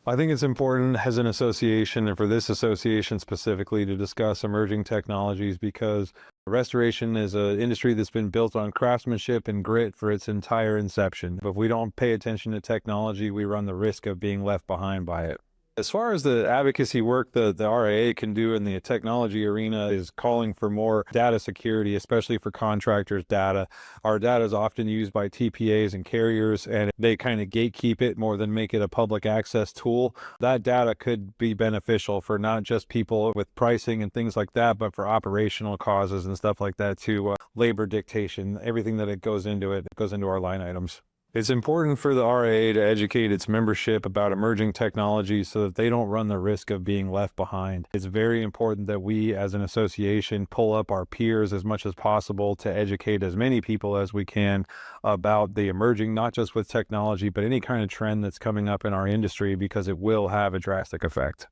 I think it's important as an association, and for this association specifically, to discuss emerging technologies because restoration is an industry that's been built on craftsmanship and grit for its entire inception. But if we don't pay attention to technology, we run the risk of being left behind by it. As far as the advocacy work the RIA can do in the technology arena is calling for more data security, especially for contractors' data. Our data is often used by TPAs and carriers, and they kind of gatekeep it more than make it a public access tool. That data could be beneficial for not just people with pricing and things like that, but for operational causes and stuff like that too. Labor dictation, everything that it goes into our line items. It's important for the RIA to educate its membership about emerging technologies so that they don't run the risk of being left behind. It's very important that we as an association pull up our peers as much as possible to educate as many people as we can about the emerging, not just with technology, but any kind of trend that's coming up in our industry, because it will have a drastic effect.